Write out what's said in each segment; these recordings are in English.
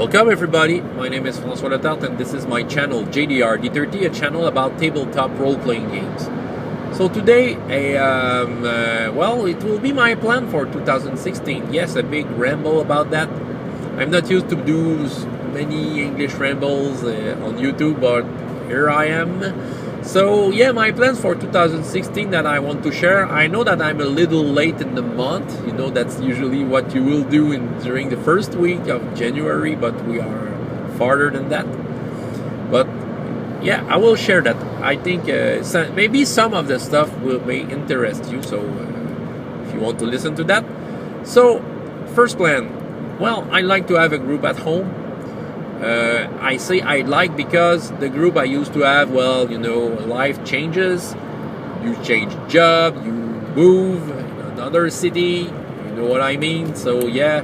Welcome everybody, my name is François Letarte and this is my channel JDR D30, a channel about tabletop role-playing games. So today, well, it will be my plan for 2016. Yes, a big ramble about that. I'm not used to do many English rambles on YouTube, but here I am. So yeah, my plans for 2016 that I want to share. I know that I'm a little late in the month. You know, that's usually what you will do during the first week of January, but we are farther than that. But yeah, I will share that. I think maybe some of the stuff may interest you. So if you want to listen to that. So first plan. Well, I like to have a group at home. I say I like because the group I used to have, well, you know, life changes. You change job, you move in another city. You know what I mean? So yeah,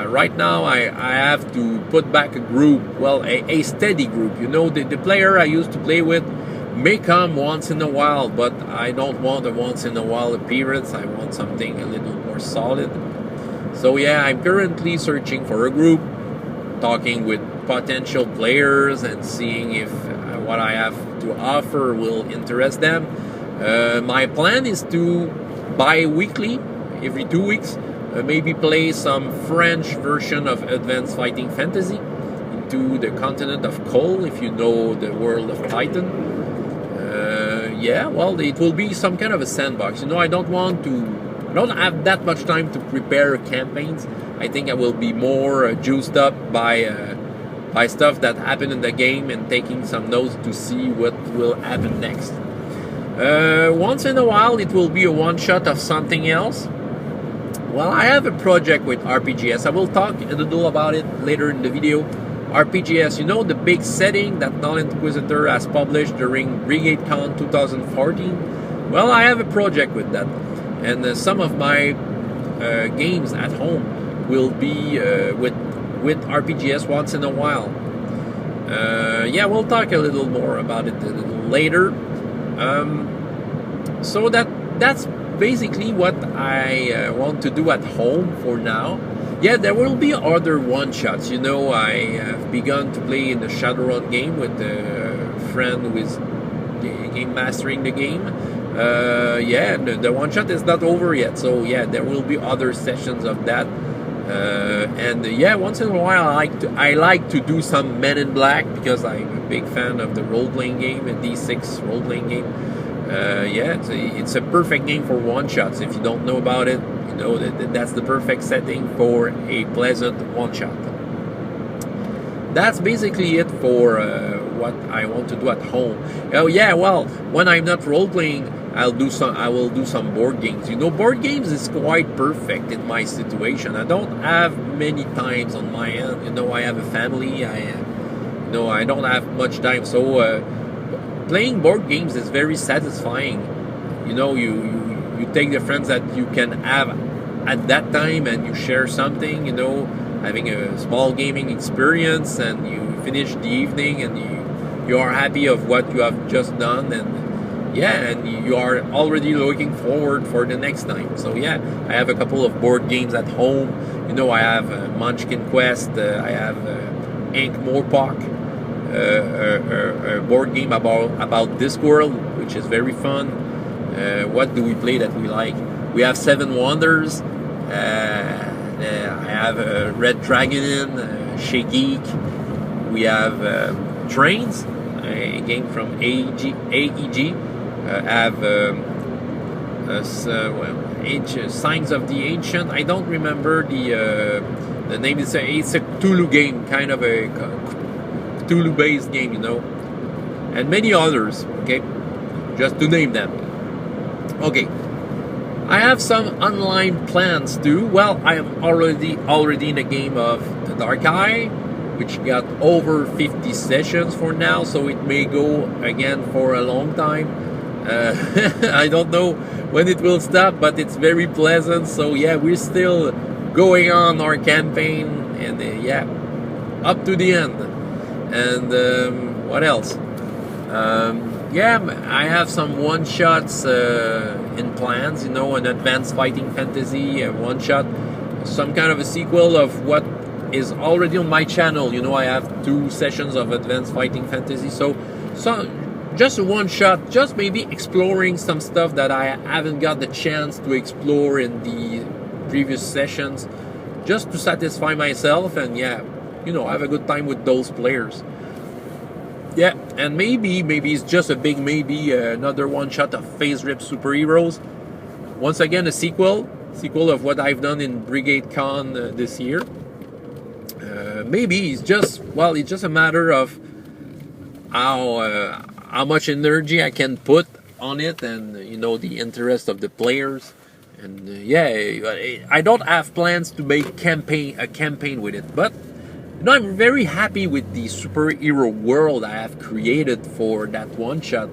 right now I have to put back a group. Well, a steady group. You know, the player I used to play with may come once in a while, but I don't want a once in a while appearance. I want something a little more solid. So yeah, I'm currently searching for a group, talking with potential players and seeing if what I have to offer will interest them. My plan is to bi-weekly, every 2 weeks, maybe play some French version of Advanced Fighting Fantasy into the continent of Cole, if you know the world of Titan. Yeah, well, it will be some kind of a sandbox. You know, I don't have that much time to prepare campaigns. I think I will be more juiced up by stuff that happened in the game and taking some notes to see what will happen next. Once in a while, it will be a one-shot of something else. Well, I have a project with RPGS. I will talk a little about it later in the video. RPGS, you know, the big setting that Null Inquisitor has published during BrigadeCon 2014. Well, I have a project with that. And some of my games at home will be with RPGS once in a while. Yeah, we'll talk a little more about it a little later. So that's basically what I want to do at home for now. Yeah, there will be other one-shots. You know, I have begun to play in the Shadowrun game with a friend who is game mastering the game. Yeah, the one-shot is not over yet. So yeah, there will be other sessions of that. And yeah, once in a while I like to do some Men in Black because I'm a big fan of the role-playing game, a D6 role-playing game. Yeah, it's a perfect game for one-shots. If you don't know about it, you know that's the perfect setting for a pleasant one-shot. That's basically it for what I want to do at home. Oh yeah, well, when I'm not role-playing, I will do some board games. You know, board games is quite perfect in my situation. I don't have many times on my end. You know, I have a family. I don't have much time. So playing board games is very satisfying. You know, you take the friends that you can have at that time and you share something. You know, having a small gaming experience, and you finish the evening and you are happy of what you have just done, and yeah, and you are already looking forward for the next time. So yeah, I have a couple of board games at home. You know, I have Munchkin Quest, I have Ink Morpock, a board game about Discworld, which is very fun. What do we play that we like? We have Seven Wonders. I have Red Dragon in, Chez Geek. We have Trains, a game from AEG. Have Signs of the Ancient. I don't remember the name. It's a Cthulhu game, kind of a Cthulhu-based game, you know, and many others. Okay, just to name them. Okay, I have some online plans too. Well, I am already in a game of the Dark Eye, which got over 50 sessions for now, so it may go again for a long time. I don't know when it will stop, but it's very pleasant. So yeah, we're still going on our campaign, and yeah, up to the end. And what else? Yeah, I have some one-shots in plans. You know, an Advanced Fighting Fantasy one-shot, some kind of a sequel of what is already on my channel. You know, I have 2 sessions of Advanced Fighting Fantasy, so just a one shot, just maybe exploring some stuff that I haven't got the chance to explore in the previous sessions, just to satisfy myself and, yeah, you know, have a good time with those players. Yeah, and maybe it's just a big maybe, another one shot of Phase Rip Superheroes. Once again, a sequel of what I've done in Brigade Con this year. Maybe it's just a matter of how much energy I can put on it, and, you know, the interest of the players. And yeah, I don't have plans to make a campaign with it, but, you know, I'm very happy with the superhero world I have created for that one shot.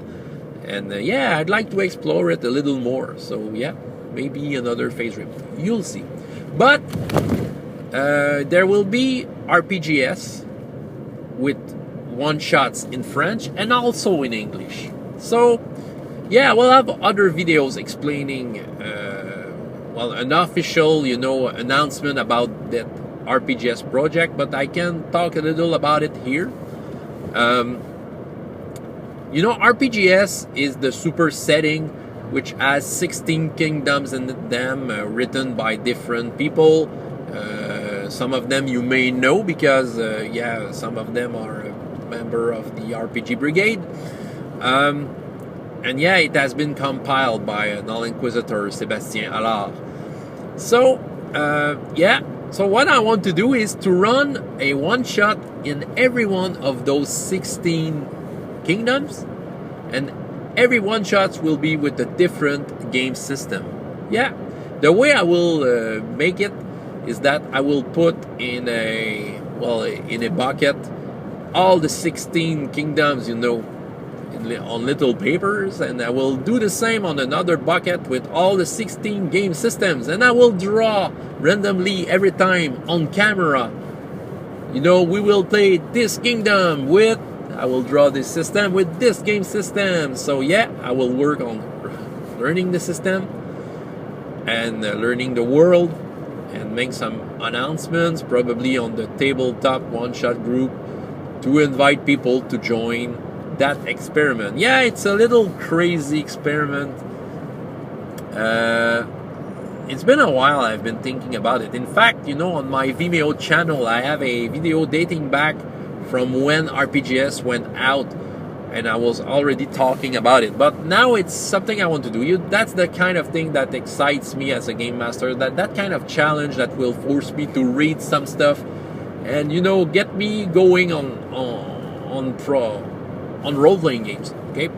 And yeah, I'd like to explore it a little more. So yeah, maybe another Phase Rip. You'll see. But there will be RPGs with one-shots in French and also in English. So yeah, we'll have other videos explaining, an official, you know, announcement about that RPGs project, but I can talk a little about it here. You know, RPGs is the super setting which has 16 kingdoms in them, written by different people. Some of them you may know because, yeah, some of them are a member of the RPG Brigade. And yeah, it has been compiled by an All-Inquisitor, Sébastien Allard. So, yeah. So what I want to do is to run a one-shot in every one of those 16 kingdoms, and every one-shots will be with a different game system. Yeah, the way I will make it is that I will put in a bucket all the 16 kingdoms, you know, on little papers, and I will do the same on another bucket with all the 16 game systems, and I will draw randomly every time on camera. You know, we will play this kingdom with, I will draw this system with this game system. So yeah, I will work on learning the system and learning the world, and make some announcements probably on the tabletop one-shot group to invite people to join that experiment. Yeah, it's a little crazy experiment. It's been a while I've been thinking about it. In fact, you know, on my Vimeo channel I have a video dating back from when RPGs went out, and I was already talking about it. But now it's something I want to do. That's the kind of thing that excites me as a game master, that kind of challenge that will force me to read some stuff and, you know, get me going on role-playing games. Okay.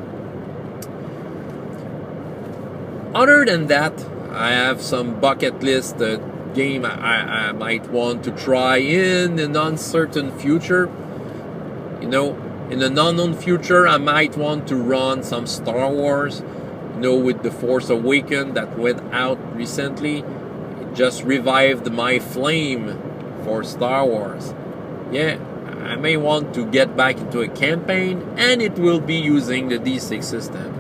Other than that, I have some bucket list game I might want to try in an uncertain future. You know, in an unknown future, I might want to run some Star Wars. You know, with The Force Awakens that went out recently, it just revived my flame for Star Wars. Yeah, I may want to get back into a campaign, and it will be using the D6 system.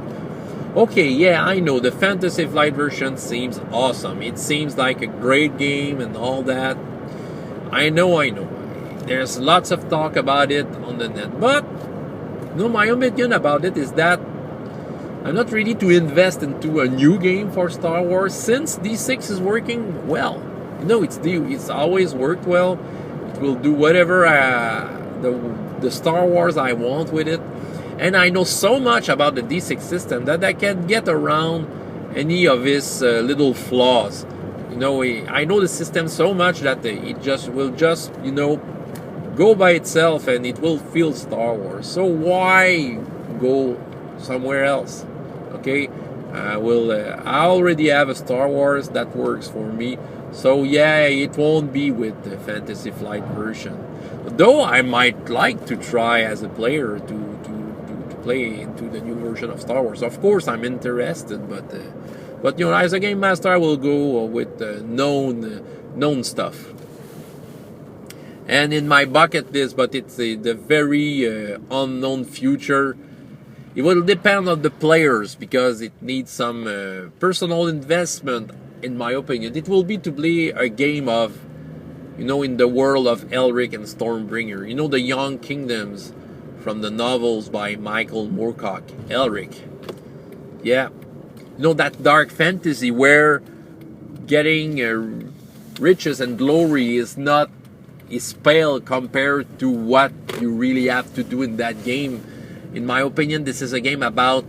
Okay, yeah, I know, the Fantasy Flight version seems awesome. It seems like a great game and all that. I know. There's lots of talk about it on the net, but, you know, my opinion about it is that I'm not ready to invest into a new game for Star Wars since D6 is working well. You know, it's always worked well. It will do whatever the Star Wars I want with it. And I know so much about the D6 system that I can get around any of its little flaws. You know, I know the system so much that it will just, you know, go by itself and it will feel Star Wars. So why go somewhere else? Okay, I already have a Star Wars that works for me. So yeah, it won't be with the Fantasy Flight version. Though I might like to try as a player to play into the new version of Star Wars. Of course, I'm interested, but you know, as a game master, I will go with known stuff. And in my bucket list, but it's the very unknown future. It will depend on the players because it needs some personal investment, in my opinion. It will be to play a game of You know, in the world of Elric and Stormbringer. You know, the Young Kingdoms from the novels by Michael Moorcock. Elric. Yeah. You know, that dark fantasy where getting riches and glory is pale compared to what you really have to do in that game. In my opinion, this is a game about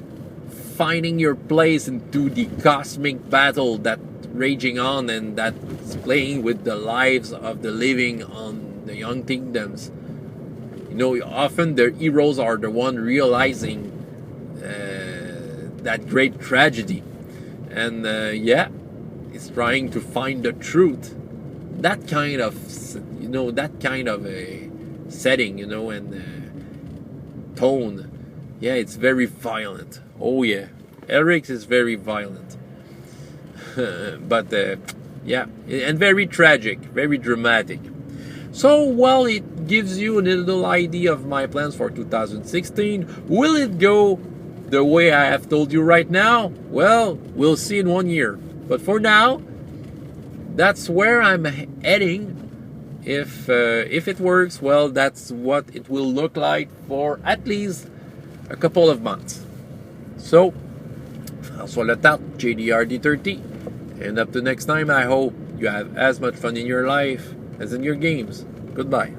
finding your place into the cosmic battle that raging on and that's playing with the lives of the living on the Young Kingdoms. You know, often the heroes are the one realizing that great tragedy, and yeah, it's trying to find the truth. That kind of, you know, that kind of a setting, you know, and tone. Yeah, it's very violent. Oh yeah, Eric's is very violent. But yeah, and very tragic, very dramatic. So, well, it gives you a little idea of my plans for 2016. Will it go the way I have told you right now? Well, we'll see in 1 year. But for now, that's where I'm heading. If it works, well, that's what it will look like for at least a couple of months. So, François Letarte, JDR D30. And up to next time, I hope you have as much fun in your life as in your games. Goodbye.